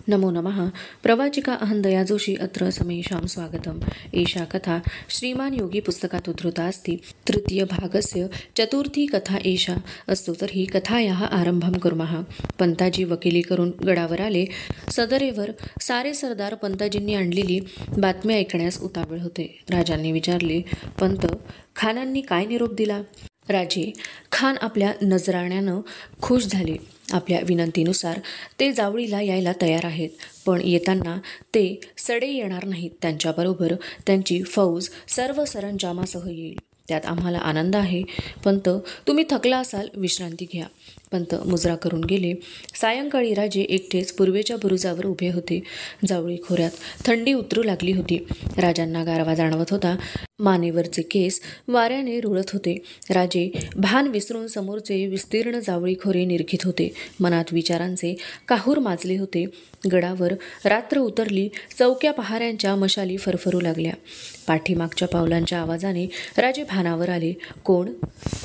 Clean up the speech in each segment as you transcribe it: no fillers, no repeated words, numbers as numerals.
नमो नमः। प्रवाचिका अहंदया जोशी अत्र समेषां स्वागतम्। एषा कथा श्रीमान योगी पुस्तकात् उद्धृता अस्ति। तृतीयभागस्य चतुर्थी कथा एषा। अस्तु तर्हि कथायाः आरंभं कुर्मः। पंताजी वकिली करून गडावर आले. सदरेवर सारे सरदार पंताजींनी आणलेली बातमी ऐकण्यास उतावीळ होते. राजांनी विचारले, पंत, खानांनी काय निरोप दिला? राजे, खान आपल्या नजराण्यानं खुश झाले. आपल्या विनंतीनुसार ते जावळीला यायला तयार आहेत, पण येताना ते सडे येणार नाहीत. त्यांच्याबरोबर त्यांची फौज सर्व सरंजामासह येईल. त्यात आम्हाला आनंद आहे. पंत, तुम्ही थकला असाल, विश्रांती घ्या. पंत मुजरा करून गेले. सायंकाळी राजे एकटेच पूर्वेच्या बुरुजावर उभे होते. जावळी खोऱ्यात थंडी उतरू लागली होती. राजांना गारवा जाणवत होता. मानेवरचे केस वाऱ्याने रुळत होते. राजे भान विसरून समोरचे विस्तीर्ण जावळी खोरे निरखित होते. मनात विचारांचे काहूर माजले होते. गडावर रात्र उतरली. चौक्या पहाऱ्यांच्या मशाली फरफरू लागल्या. पाठीमागच्या पावलांच्या आवाजाने राजे भानावर आले. कोण?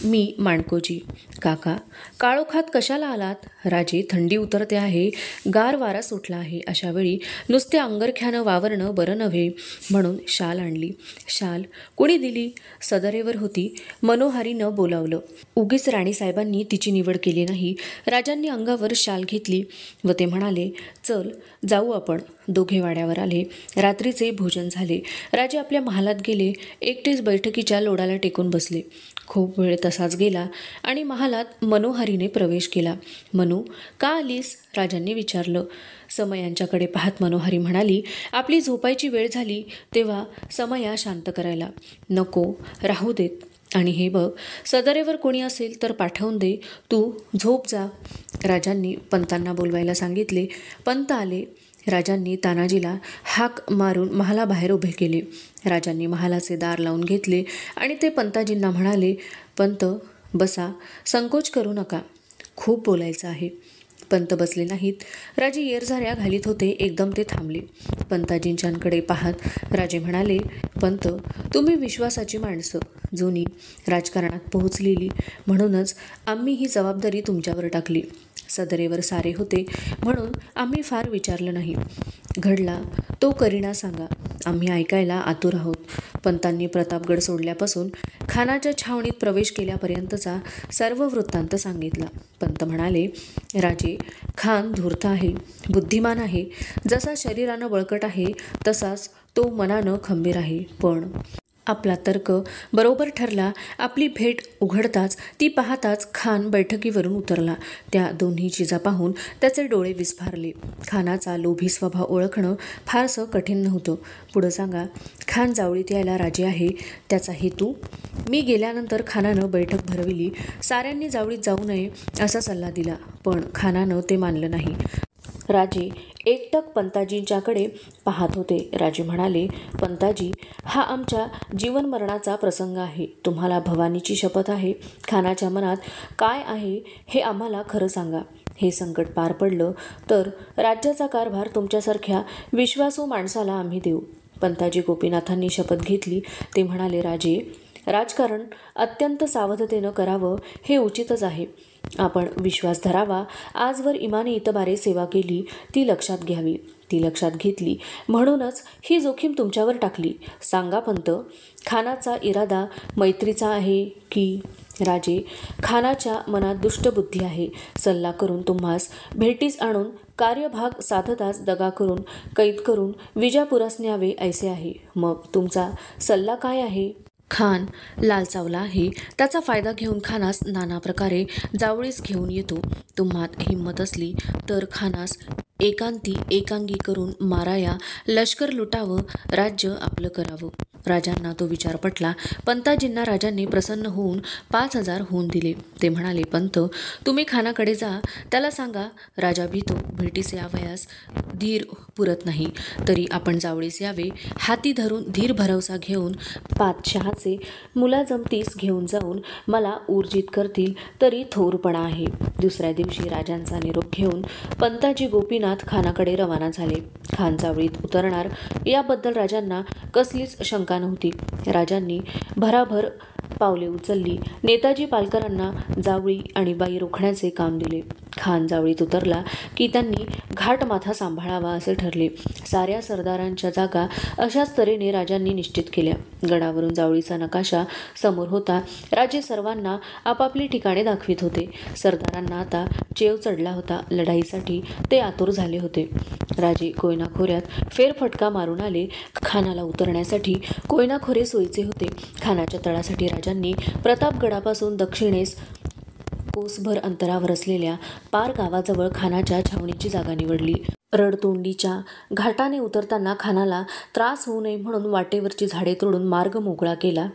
मी, माणकोजी. काका, काळोखात कशाला आलात? राजे, थंडी उतरते आहे, गार वारा सुटला आहे. अशा वेळी नुसत्या अंगरख्यानं वावरणं बरं नव्हे, म्हणून शाल आणली. शाल कोणी दिली? सदरेवर होती. मनोहारीनं बोलावलं. उगीच राणीसाहेबांनी तिची निवड केली नाही. राजांनी अंगावर शाल घेतली व ते म्हणाले, चल जाऊ आपण. दोघे वाड्यावर आले. रात्रीचे भोजन झाले. राजे आपल्या महालात गेले. एकटेच बैठकीच्या लोडाला टेकून बसले. खूप वेळ तसाच गेला आणि महालात मनोहारीने प्रवेश केला. मनू, का आलीस? राजांनी विचारलं. समयांच्याकडे पाहत मनोहारी म्हणाली, आपली झोपायची वेळ झाली तेव्हा समया शांत करायला. नको, राहू देत. आणि हे बघ, सदरेवर कोणी असेल तर पाठवून दे. तू झोप जा. राजांनी पंतांना बोलवायला सांगितले. पंत आले. राजांनी तानाजीला हाक मारून महालाबाहेर उभे केले. राजांनी महालाचे दार लावून घेतले आणि ते पंताजींना म्हणाले, पंत, बसा, संकोच करू नका, खूप बोलायचं आहे. पंत बसले नाहीत. राजे येरझाऱ्या घालीत होते. एकदम ते थांबले. पंताजींच्याकडे पाहत राजे म्हणाले, पंत, तुम्ही विश्वासाची माणसं, जुनी, राजकारणात पोहोचलेली, म्हणूनच आम्ही ही जबाबदारी तुमच्यावर टाकली. सदरेवर सारे होते म्हणून आम्ही फार विचारलं नाही. घडला तो करीना सांगा, आम्ही ऐकायला आतुर आहोत. पंतांनी प्रतापगड सोडल्यापासून खानाच्या छावणीत प्रवेश केल्यापर्यंतचा सर्व वृत्तांत सांगितला. पंत म्हणाले, राजे, खान धूर्त आहे, बुद्धिमान आहे. जसा शरीरानं बळकट आहे तसाच तो मनानं खंबीर आहे. पण आपला तर्क बरोबर ठरला. आपली भेट उघडताच, ती पाहताच खान बैठकीवरून उतरला. त्या दोन्ही चिजा पाहून त्याचे डोळे विस्फारले. खानाचा लोभी स्वभाव ओळखणं फारसं कठीण नव्हतं. पुढं सांगा. खान जावळीत यायला राजी आहे. त्याचा हेतू? मी गेल्यानंतर खानानं बैठक भरविली. साऱ्यांनी जावळीत जाऊ नये असा सल्ला दिला, पण खानानं ते मानलं नाही. राजे एकटक पंताजींच्याकडे पाहत होते. राजे म्हणाले, पंताजी, हा आमच्या जीवनमरणाचा प्रसंग आहे. तुम्हाला भवानीची शपथ आहे. खानाच्या मनात काय आहे हे आम्हाला खरं सांगा. हे संकट पार पडलं तर राज्याचा कारभार तुमच्यासारख्या विश्वासू माणसाला आम्ही देऊ. पंताजी गोपीनाथांनी शपथ घेतली. ते म्हणाले, राजे, राजकारण अत्यंत सावधतेनं करावं हे उचितच आहे. आपण विश्वास धरावा. आजवर इमानी इतबारे सेवा केली, ती लक्षात घ्यावी. ती लक्षात घेतली म्हणूनच ही जोखीम तुमच्यावर टाकली. सांगा पंत, खानाचा इरादा मैत्रीचा आहे की? राजे, खानाच्या मनात दुष्टबुद्धी आहे. सल्ला करून तुम्हास भेटीस आणून कार्यभाग साधताच दगा करून कैद करून विजापुरास न्यावे ऐसे आहे. मग तुमचा सल्ला काय आहे? खान लालचावला आहे. त्याचा फायदा घेऊन खानास नाना प्रकारे जावळीस घेऊन येतो. तुम्हात हिंमत असली तर खानास एकांगी करून माराया, लष्कर लुटावं, राज्य आपलं करावं. राजांना तो विचार पटला. पंताजींना राजांनी प्रसन्न होऊन 5,000 होऊन दिले. ते म्हणाले, पंत, तुम्ही खानाकडे जा. त्याला सांगा, राजा भीतो, भेटीस यावयास धीर पुरत नाही, तरी आपण जावळीस यावे. हाती धरून धीर भरवसा घेऊन पातशहाचे मुलाजमतीस घेऊन जाऊन मला ऊर्जित करतील तरी थोरपणा आहे. दुसऱ्या दिवशी राजांचा निरोप घेऊन पंताजी गोपीनाथ खानाकडे रवाना झाले. खान जावळीत उतरणार याबद्दल राजांना कसलीच शंका नव्हती. राजांनी भराभर पावले उचलली. नेताजी पालकरांना जावळी आणि बाई रोखण्याचे काम दिले. खान जावळीत उतरला की त्यांनी घाट माथा सांभाळावा असे ठरले. साऱ्या सरदारांच्या जागा अशाच तऱ्हेने राजांनी निश्चित केल्या. गडावरून जावळीचा नकाशा समोर होता. राजे सर्वांना आपापली ठिकाणे दाखवित होते. सरदारांना आता चेव चढला होता. लढाईसाठी ते आतुर झाले होते. राजे कोयना खोऱ्यात फेरफटका मारून आले. खानाला उतरण्यासाठी कोयना खोरे सोयीचे होते. खानाच्या तळासाठी राजांनी प्रतापगडापासून दक्षिणेस कोसभर अंतरावर असलेल्या पार गावाजवळ खानाच्या छावणीची जागा निवडली. रडतोंडीच्या घाटाने उतरताना खानाला त्रास होऊ नये म्हणून वाटेवरची झाडे तोडून मार्ग मोकळा केला.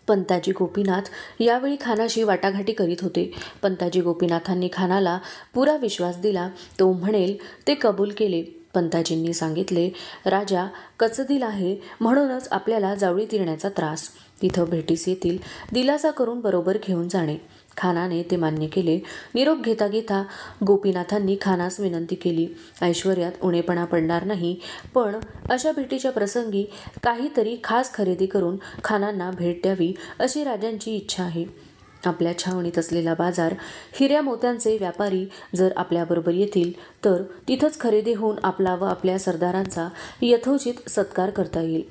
पंताजी गोपीनाथ यावेळी खानाशी वाटाघाटी करीत होते. पंताजी गोपीनाथांनी खानाला पुरा विश्वास दिला. तो म्हणेल ते कबूल केले. पंताजींनी सांगितले, राजा कचदिल आहे म्हणूनच आपल्याला जावळीत येण्याचा त्रास. तिथं भेटीस येतील. दिलासा करून बरोबर घेऊन जाणे. खानाने ते मान्य केले. निरोप घेता घेता गोपीनाथांनी खानास विनंती केली, ऐश्वर्यात उणेपणा पडणार नाही, पण अशा भेटीच्या प्रसंगी काहीतरी खास खरेदी करून खानांना भेट द्यावी अशी राजांची इच्छा आहे. आपल्या छावणीत असलेला बाजार, हिऱ्या मोत्यांचे व्यापारी जर आपल्याबरोबर येतील तर तिथंच खरेदी होऊन आपला व आपल्या सरदारांचा यथोचित सत्कार करता येईल.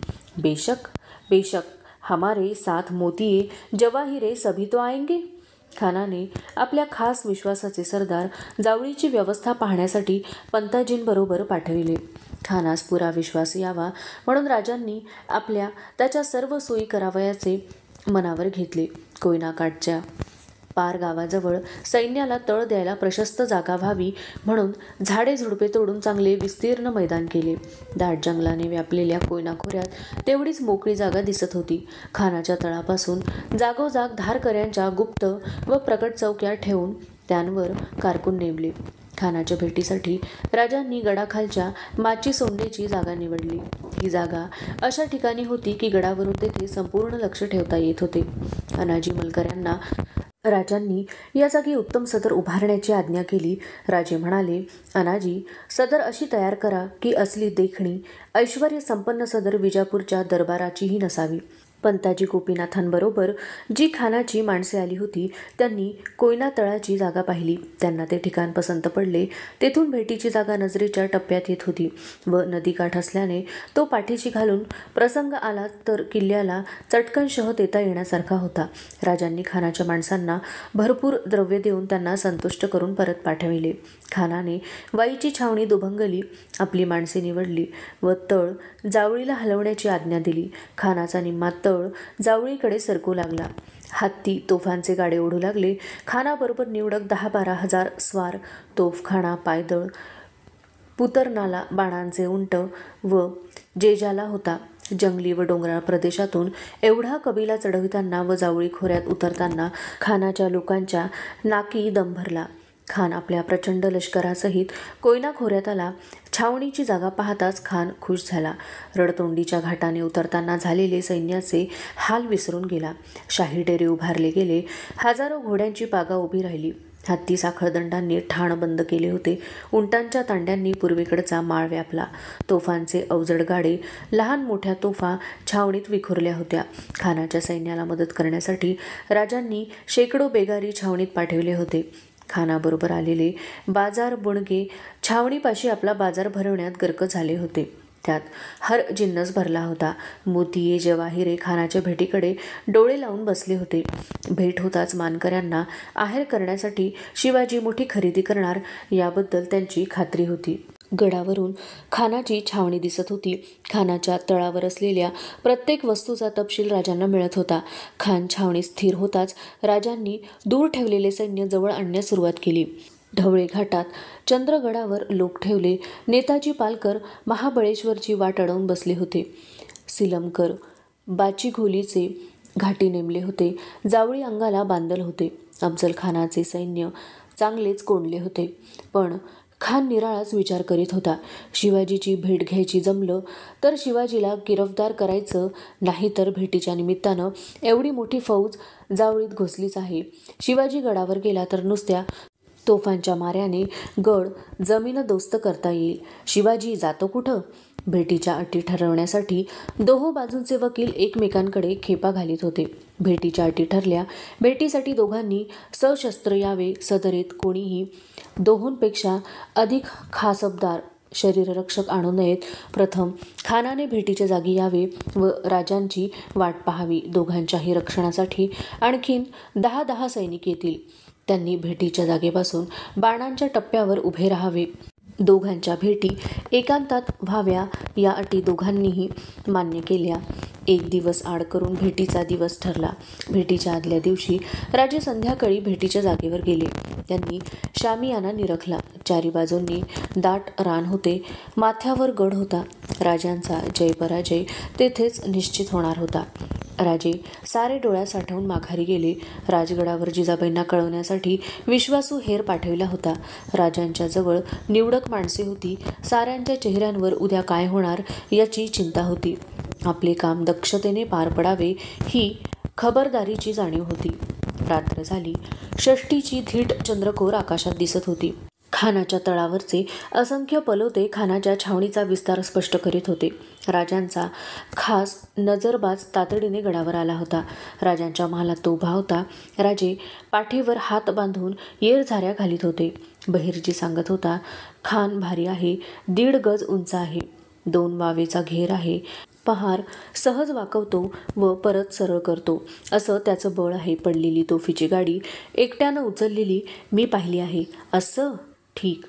बेशक बेशक, हमारे साथ मोतिये जवाहिरे सभी तो आएंगे. खानाने आपल्या खास विश्वासाचे सरदार जावळीची व्यवस्था पाहण्यासाठी पंताजींबरोबर पाठविले. खानास पुरा विश्वास यावा म्हणून राजांनी त्याच्या सर्व सोयी करावयाचे मनावर घेतले. कोयनाकाठच्या पार गावाजवळ सैन्याला तळ द्यायला प्रशस्त जागा व्हावी म्हणून झाडे झुडपे तोडून चांगले विस्तीर्ण मैदान केले. दाट जंगलाने व्यापलेल्या कोयना खोऱ्यात तेवढीच मोकळी जागा दिसत होती. खानाच्या तळापासून जागोजाग धारकऱ्यांच्या गुप्त व प्रकट चौक्या ठेवून त्यांवर कारकून नेमले. खानाच्या भेटीसाठी राजांनी गडाखालच्या माची सोंडेची जागा निवडली. ही जागा अशा ठिकाणी होती की गडावरून तेथे संपूर्ण लक्ष ठेवता येत होते. अनाजी मलकऱ्यांना राजांनी या जागी उत्तम सदर उभारण्याची आज्ञा केली. राजे म्हणाले, अनाजी, सदर अशी तयार करा की असली देखणी ऐश्वर्य संपन्न सदर विजापूरच्या दरबाराचीही नसावी. पंताजी गोपीनाथांबरोबर जी खानाची माणसे आली होती त्यांनी कोयना तळाची जागा पाहिली. त्यांना ते ठिकाण पसंत पडले. तेथून भेटीची जागा नजरेच्या टप्प्यात येत होती व नदीकाठ असल्याने तो पाठीशी घालून प्रसंग आला तर किल्ल्याला चटकन शहत येता येण्यासारखा होता. राजांनी खानाच्या माणसांना भरपूर द्रव्य देऊन त्यांना संतुष्ट करून परत पाठविले. खानाने वाईची छावणी दुभंगली. आपली माणसे निवडली व तळ जावळीला हलवण्याची आज्ञा दिली. खानाचा निम्मा तळ जावळीकडे सरकू लागला. हत्ती तोफांचे गाडे ओढू लागले. खानाबरोबर निवडक 10-12 हजार स्वार, तोफखाना, पायदळ, पुतरनाला बाणांचे उंट व जेजाला होता. जंगली व डोंगराळ प्रदेशातून एवढा कबिला चढविताना व जावळी खोऱ्यात उतरताना खानाच्या लोकांच्या नाकी दम भरला. खान आपल्या प्रचंड लष्करासहित कोयना खोऱ्यात आला. छावणीची जागा पाहताच खान खुश झाला. रडतोंडीच्या घाटाने उतरताना झालेले सैन्याचे हाल विसरून गेला. शाही डेरे उभारले गेले. हजारो घोड्यांची पागा उभी राहिली. हत्ती साखळदंडांनी ठाण बंद केले होते. उंटांच्या तांड्यांनी पूर्वेकडचा माळ व्यापला. तोफांचे अवजड गाडे, लहान मोठ्या तोफा छावणीत विखुरल्या होत्या. खानाच्या सैन्याला मदत करण्यासाठी राजांनी शेकडो बेगारी छावणीत पाठविले होते. खानाबरोबर आलेले बाजार बुणगे छावणीपाशी आपला बाजार भरवण्यात गर्क झाले होते. त्यात हर जिन्नस भरला होता. मोतिये जवाहिरे खानाच्या भेटीकडे डोळे लावून बसले होते. भेट होताच मानकऱ्यांना आहेर करण्यासाठी शिवाजी मोठी खरेदी करणार याबद्दल त्यांची खात्री होती. गडावरून खानाची छावणी दिसत होती. खानाच्या तळावर असलेल्या प्रत्येक वस्तूचा तपशील राजांना मिळत होता. खान छावणी स्थिर होताच राजांनी दूर ठेवलेले सैन्य जवळ आणण्यास सुरुवात केली. ढवळे घाटात चंद्रगडावर लोक ठेवले. नेताजी पालकर महाबळेश्वरची वाट अडवून बसले होते. सिलमकर बाचीघोलीचे घाटी नेमले होते. जावळी अंगाला बांधल होते. अफजल खानाचे सैन्य चांगलेच कोंडले होते. पण खान निराळाच विचार करीत होता. शिवाजीची भेट घ्यायची जमलं तर शिवाजीला गिरफ्तार करायचं, नाही तर भेटीच्या निमित्तानं एवढी मोठी फौज जावळीत घुसलीच आहे. शिवाजी गडावर गेला तर नुसत्या तोफांच्या माऱ्याने गड जमीनदोस्त करता येईल. शिवाजी जातो कुठं? भेटीच्या अटी ठरवण्यासाठी दोहो बाजूंचे वकील एकमेकांकडे खेपा घालीत होते. भेटीच्या अटी ठरल्या. भेटीसाठी दोघांनी सशस्त्र यावे. सदरेत कोणीही दोहोंपेक्षा अधिक खासबदार शरीररक्षक आणू नयेत. प्रथम खानाने भेटीच्या जागी यावे व राजांची वाट पाहावी. दोघांच्याही रक्षणासाठी आणखीन 10 सैनिक येतील. त्यांनी भेटीच्या जागेपासून बाणांच्या टप्प्यावर उभे राहावे. दोघांच्या भेटी एकांतात व्हाव्या या अटी दोघांनीही मान्य केल्या. 1 दिवस आड करून भेटीचा दिवस ठरला. भेटीच्या आदल्या दिवशी राजे संध्याकाळी भेटीच्या जागेवर गेले. त्यांनी शामियाना निरखला. चारी बाजूंनी दाट रान होते. माथ्यावर गड होता. राजांचा जयपराजय तेथेच निश्चित होणार होता. राजे सारे डोळ्यात साठवून माघारी गेले. राजगडावर जिजाबाईंना कळवण्यासाठी विश्वासू हेर पाठविला होता. राजांच्या जवळ निवडक माणसे होती. साऱ्यांच्या चेहऱ्यांवर उद्या काय होणार याची चिंता होती. आपले काम दक्षतेने पार पडावे ही खबरदारीची जाणीव होती. रात्र झाली. षष्टीची धीट चंद्रकोर आकाशात दिसत होती. खानाच्या तळावरचे असंख्य पलोते खानाच्या छावणीचा विस्तार स्पष्ट करीत होते. राजांचा खास नजरबाज तातडीने गडावर आला होता. राजांच्या महालात तो उभा होता. राजे पाठीवर हात बांधून येरझाऱ्या घालीत होते. बहिर्जी सांगत होता, खान भारी आहे. 1.5 गज उंच आहे. 2 वावेचा घेर आहे. पहार सहज वाकवतो व परत सरळ करतो असं त्याचं बळ आहे. पडलेली तोफीची गाडी एकट्यानं उचललेली मी पाहिली आहे. असं? ठीक.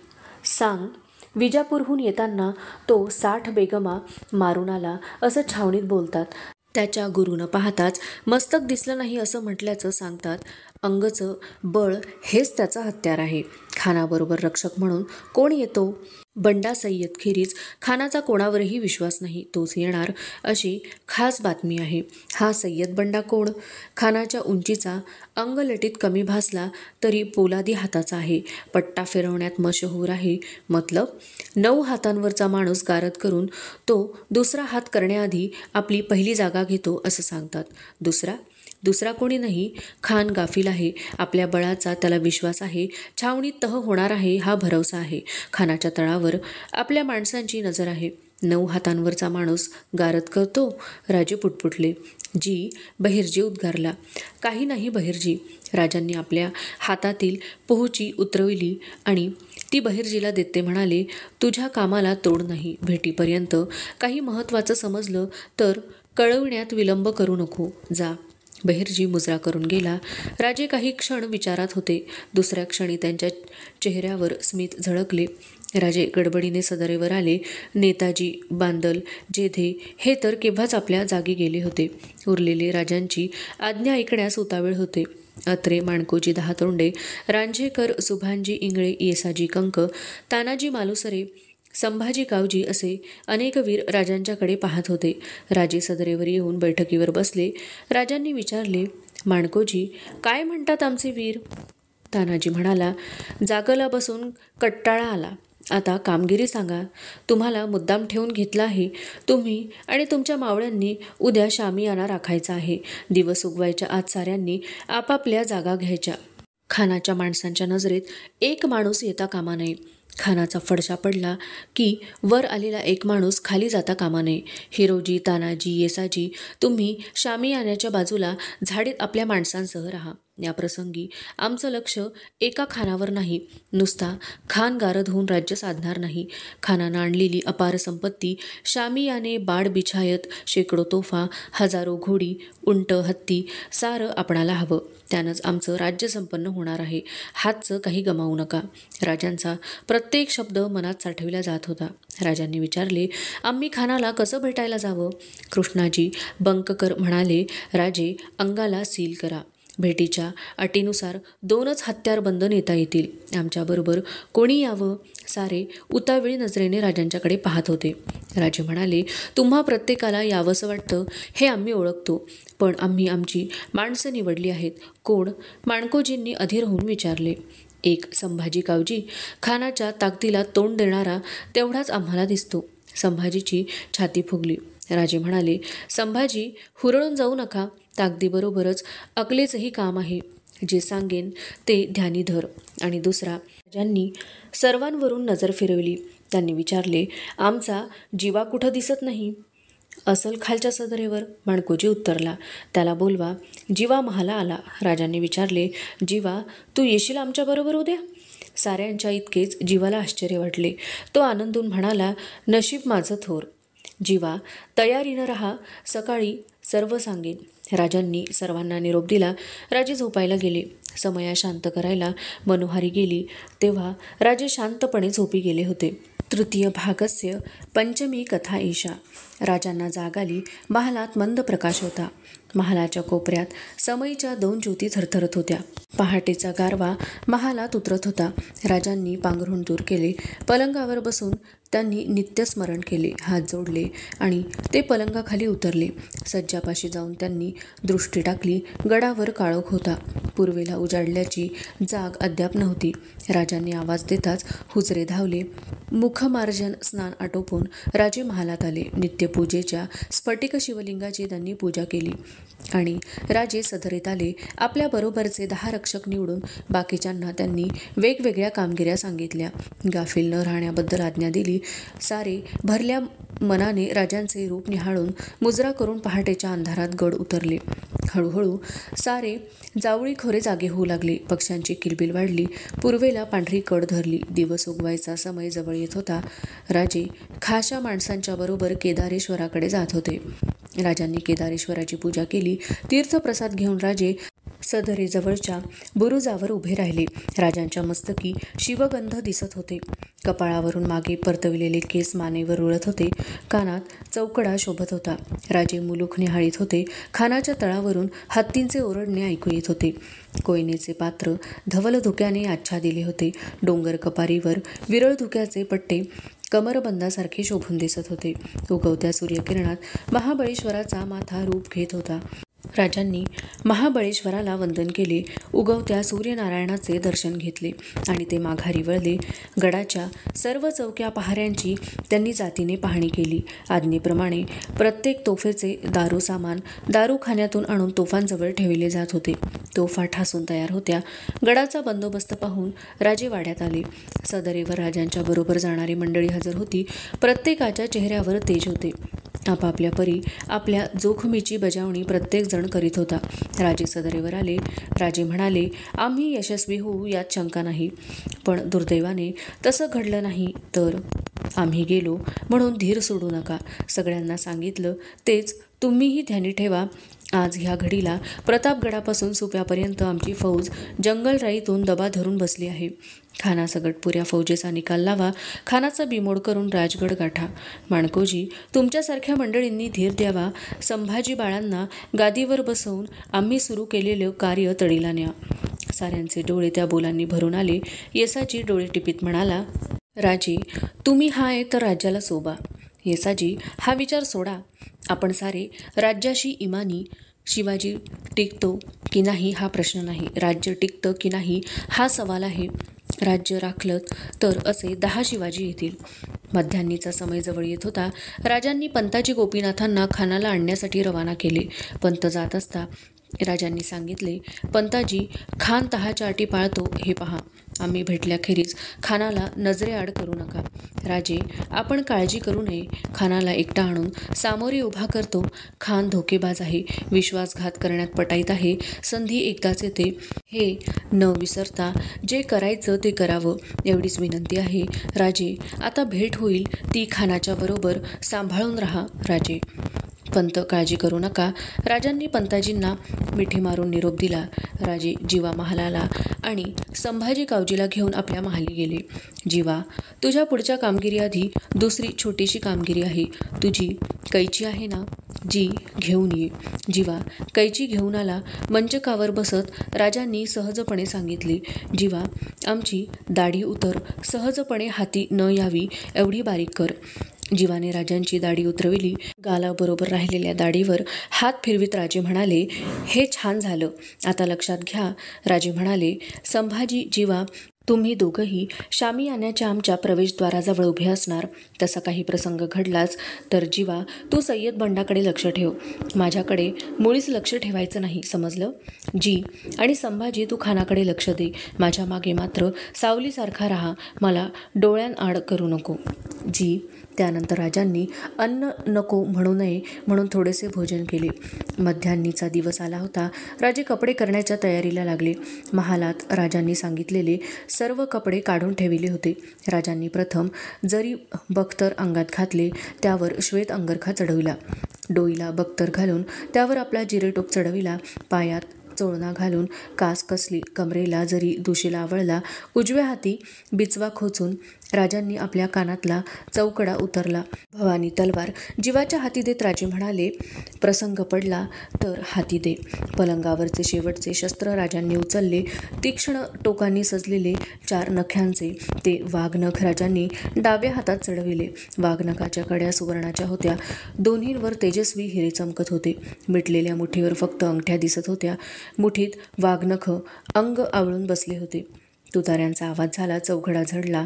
सांग. विजापूरहून येताना तो 60 बेगमा मारून आला असं छावणीत बोलतात. त्याच्या गुरूनं पाहताच मस्तक दिसलं नाही असं म्हटल्याचं सांगतात. अंगचं बळ हेच त्याचं हत्यार आहे. खानाबरोबर रक्षक म्हणून कोण येतो? बंडा सय्यद खेरीज खानाचा कोणावरही विश्वास नाही. तोच येणार अशी खास बातमी आहे. हा सय्यद बंडा कोण? खानाच्या उंचीचा, अंगलटीत कमी भासला तरी पोलादी हाताचा आहे. पट्टा फिरवण्यात मशहूर आहे. मतलब 9 हातांवरचा माणूस गारद करून तो दुसरा हात करण्याआधी आपली पहिली जागा घेतो असं सांगतात. दुसरा कोणी नाही. खान गाफील आहे. आपल्या बळाचा त्याला विश्वास आहे. छावणीत तह होणार आहे हा भरवसा आहे. खानाच्या तळावर आपल्या माणसांची नजर आहे. 9 हातांवरचा माणूस गारद करतो. राजे पुटपुटले. जी. बहिर्जी उद्गारला. काही नाही बहिर्जी. राजांनी आपल्या हातातील पोहची उतरविली आणि ती बहिर्जीला देते म्हणाले, तुझ्या कामाला तोड नाही. भेटीपर्यंत काही महत्त्वाचं समजलं तर कळविण्यात विलंब करू नको. जा. बहिर्जी मुजरा करून गेला. राजे काही क्षण विचारात होते. दुसऱ्या क्षणी त्यांच्या चेहऱ्यावर स्मित झळकले. राजे गडबडीने सदरेवर आले. नेताजी, बांदल, जेधे हे तर केव्हाच आपल्या जागी गेले होते. उरलेले राजांची आज्ञा ऐकण्यास उतावीळ होते. अत्रे, माणकोजी 10 तोंडे, रांझेकर, सुभानजी इंगळे, येसाजी कंक, तानाजी मालुसरे, संभाजी कावजी असे अनेक वीर राजांच्याकडे पाहत होते. राजे सदरेवर येऊन बैठकीवर बसले. राजांनी विचारले, माणकोजी, काय म्हणतात आमचे वीर? तानाजी म्हणाला, जागला बसून कट्टाळा आला. आता कामगिरी सांगा. तुम्हाला मुद्दाम ठेवून घेतला आहे. तुम्ही आणि तुमच्या मावळ्यांनी उद्या शामियाना राखायचा आहे. दिवस उगवायच्या आत साऱ्यांनी आपापल्या जागा घ्यायच्या. खानाच्या माणसांच्या नजरेत एक माणूस येता कामा नये. खानाचा फडशा पडला की वर आलेला एक माणूस खाली जाता कामा नये. हिरोजी, तानाजी, येसाजी, तुम्ही शामियान्याच्या बाजूला झाडीत आपल्या माणसांसह राहा. या प्रसंगी आमचं लक्ष एका खानावर नाही. नुसता खान गारद होऊन राज्य साधणार नाही. खानानं आणलेली अपार संपत्ती, शामियाने, बाड बिछायत, शेकडो तोफा, हजारो घोडी, उंट, हत्ती सारं आपणाला हवं. त्यानंच आमचं राज्य संपन्न होणार आहे. हातचं काही गमावू नका. राजांचा प्रत्येक शब्द मनात साठविला जात होता. राजांनी विचारले, आम्ही खानाला कसं भेटायला जावं? कृष्णाजी बंककर म्हणाले, राजे, अंगाला सील करा. भेटीच्या अटीनुसार 2च हत्यारबंद नेता येतील. आमच्याबरोबर कोणी यावं? सारे उतावीळ नजरेने राजांच्याकडे पाहत होते. राजे म्हणाले, तुम्हा प्रत्येकाला यावंसं वाटतं हे आम्ही ओळखतो, पण आम्ही आमची माणसं निवडली आहेत. कोण? माणकोजींनी अधीर होऊन विचारले. एक संभाजी कावजी. खानाच्या ताकदीला तोंड देणारा तेवढाच आम्हाला दिसतो. संभाजीची छाती फुगली. राजे म्हणाले, संभाजी, हुरळून जाऊ नका. ताकदीबरोबरच अकलेचंही काम आहे. जे सांगेन ते ध्यानी धर. आणि दुसरा. राजांनी सर्वांवरून नजर फिरवली. त्यांनी विचारले, आमचा जीवा कुठं दिसत नाही? असल खालच्या सदरेवर, माणकोजी उत्तरला. त्याला बोलवा. जीवा महाला आला. राजांनी विचारले, जीवा तू येशील आमच्याबरोबर उद्या? साऱ्यांच्या इतकेच जीवाला आश्चर्य वाटले. तो आनंदून म्हणाला, नशीब माझं थोर. जीवा तयारीनं राहा, सकाळी सर्व सांगेन. राजांनी सर्वांना निरोप दिला. राजे झोपायला गेले. समया शांत करायला मनोहारी गेली तेव्हा राजे शांतपणे झोपी गेले होते. तृतीय भागस्य पंचमी कथा ईशा. राजांना जाग आली. महालात मंद प्रकाश होता. महालाच्या कोपऱ्यात समईच्या 2 ज्योती थरथरत होत्या. पहाटेचा गारवा महालात उतरत होता. राजांनी पांघरूण दूर केले. पलंगावर बसून त्यांनी नित्यस्मरण केले. हात जोडले आणि ते पलंगाखाली उतरले. सज्जापाशी जाऊन त्यांनी दृष्टी टाकली. गडावर काळोख होता. पूर्वेला उजाडल्याची जाग अद्याप नव्हती. राजांनी आवाज देताच हुजरे धावले. मुखमार्जन स्नान आटोपून राजे महालात आले. नित्यपूजेच्या स्फटिक शिवलिंगाची त्यांनी पूजा केली आणि राजे सदरेत आले. आपल्याबरोबरचे 10 रक्षक निवडून बाकीच्यांना त्यांनी वेगवेगळ्या कामगिऱ्या सांगितल्या. गाफील न राहण्याबद्दल आज्ञा दिली. सारे भरल्या मनाने राजांचे रूप निहाळून मुजरा करून पहाटेच्या अंधारात गड उतरले. हळूहळू सारे जावळी खोरे जागे होऊ लागले. पक्ष्यांची किलबिल वाढली. पूर्वेला पांढरी कड धरली. दिवस उगवायचा समय जवळ येत होता. राजे खाशा माणसांच्या बरोबर केदारेश्वराकडे जात होते. राजांनी केदारेश्वराची पूजा केली. तीर्थप्रसाद घेऊन राजे सदरेजवळच्या बुरुजावर उभे राहिले. राजांच्या मस्तकी शिवगंध दिसत होते. कपाळावरून मागे परतविलेले केस मानेवर रुळत होते. कानात चौकडा शोभत होता. राजे मुलूख निहाळीत होते. खानाच्या तळावरून हत्तींचे ओरडणे ऐकू येत होते. कोयनेचे पात्र धवल धुक्याने आच्छादिले होते. डोंगर कपारीवर विरळ धुक्याचे पट्टे कमरबंदासारखे शोभून दिसत होते. उगवत्या सूर्यकिरणात महाबळेश्वराचा माथा रूप घेत होता. राजांनी महाबळेश्वराला वंदन केले. उगवत्या सूर्यनारायणाचे दर्शन घेतले आणि ते माघारी वळले. गडाच्या सर्व चौक्या पहाऱ्यांची त्यांनी जातीने पाहणी केली. आज्ञेप्रमाणे प्रत्येक तोफेचे दारू सामान दारूखान्यातून आणून तोफांजवळ ठेवले जात होते. तोफा ठासून तयार होत्या. गडाचा बंदोबस्त पाहून राजे वाड्यात आले. सदरेवर राजांच्या बरोबर जाणारी मंडळी हजर होती. प्रत्येकाच्या चेहऱ्यावर तेज होते. आपापल्या परी आपल्या जोखमीची बजावणी प्रत्येक जण करीत होता. राजे सदरेवर आले. राजे म्हणाले, आम्ही यशस्वी होऊ यात शंका नाही, पण दुर्दैवाने तसं घडलं नाही तर आम्ही गेलो म्हणून धीर सोडू नका. सगळ्यांना सांगितलं तेच तुम्हीही ध्यानी ठेवा. आज ह्या घडीला प्रतापगडापासून सुप्यापर्यंत आमची फौज जंगलराईतून दबा धरून बसली आहे. खानासकट पुऱ्या फौजेचा निकाल लावा. खानाचा बिमोड करून राजगड गाठा. माणकोजी तुमच्यासारख्या मंडळींनी धीर द्यावा. संभाजी बाळांना गादीवर बसवून आम्ही सुरू केलेलं कार्य तडीला न्या. साऱ्यांचे डोळे त्या बोलांनी भरून आले. येसाजी डोळे टिपीत म्हणाला, राजे तुम्ही हाय तर राज्याला सोबा. येसाजी हा विचार सोडा. आपण सारे राज्याशी इमानी. शिवाजी टिकतो की नाही हा प्रश्न नाही. राज्य टिकतं की नाही हा सवाल आहे. राज्य राखलं तर असे 10 शिवाजी येतील. मध्यान्नीचा समय जवळ येत होता. राजांनी पंताजी गोपीनाथांना खानाला आणण्यासाठी रवाना केले. पंत जात असता राजांनी सांगितले, पंताजी खान तहाच्या अटी पाळतो हे पहा. आम्ही भेटल्याखेरीज खानाला नजरेआड करू नका. राजे आपण काळजी करू नये. खानाला एकटा आणून सामोरी उभा करतो. खान धोकेबाज आहे. विश्वासघात करण्यात पटाईत आहे. संधी एकदाच येते. हे न विसरता जे करायचं ते करावं एवढीच विनंती आहे. राजे आता भेट होईल ती खानाच्या बरोबर सांभाळून राहा. राजे पंत काळजी करू नका. राजांनी पंताजींना मिठी मारून निरोप दिला. राजे जीवा महालाला आणि संभाजी कावजीला घेऊन आपल्या महाली गेले. जीवा तुझ्या पुढच्या कामगिरीआधी दुसरी छोटीशी कामगिरी आहे. तुझी कैची आहे ना, जी घेऊन ये. जीवा कैची घेऊन आला. मंचकावर बसत राजांनी सहजपणे सांगितले, जीवा आमची दाढी उतर सहजपणे हाती न यावी एवढी बारीक कर. जीवाने राजांची दाढी उतरविली. गालाबरोबर राहिलेल्या दाढीवर हात फिरवीत राजे म्हणाले, हे छान झालं. आता लक्षात घ्या. राजे म्हणाले, संभाजी जीवा तुम्ही दोघंही शामियान्याच्या आमच्या प्रवेशद्वाराजवळ उभे असणार. तसा काही प्रसंग घडलाच तर जीवा, तू सय्यद बंडाकडे लक्ष ठेव. माझ्याकडे मुळीच लक्ष ठेवायचं नाही, समजलं? जी. आणि संभाजी, तू खानाकडे लक्ष दे. माझ्या मागे मात्र सावलीसारखा राहा. मला डोळ्यांआड करू नको. जी. त्यानंतर राजांनी अन्न नको म्हणू नये म्हणून थोडेसे भोजन केले. मध्यान्नीचा दिवस आला होता. राजे कपडे करण्याच्या तयारीला लागले. महालात राजांनी सांगितलेले सर्व कपडे काढून ठेविले होते. राजांनी प्रथम जरी बख्तर अंगात घातले, त्यावर श्वेत अंगरखा चढविला. डोईला बख्तर घालून त्यावर आपला जिरेटोप चढविला. पायात चोळणा घालून कास कसली. कमरेला जरी दुशीला आवळला. उजव्या हाती बिचवा खोचून राजांनी आपल्या कानातला चौकडा उतरला. भवानी तलवार जीवाच्या हाती देत राजे म्हणाले, प्रसंग पडला तर हाती दे. पलंगावरचे शेवटचे शस्त्र राजांनी उचलले. तीक्ष्ण टोकांनी सजलेले 4 नख्यांचे ते वाघनख राजांनी डाव्या हातात चढविले. वाघनखाच्या कड्या सुवर्णाच्या होत्या. दोन्हींवर तेजस्वी हिरे चमकत होते. मिटलेल्या मुठीवर फक्त अंगठ्या दिसत होत्या. मुठीत वाघनख अंग आवळून बसले होते. तुताऱ्यांचा आवाज झाला. चौघडा झडला.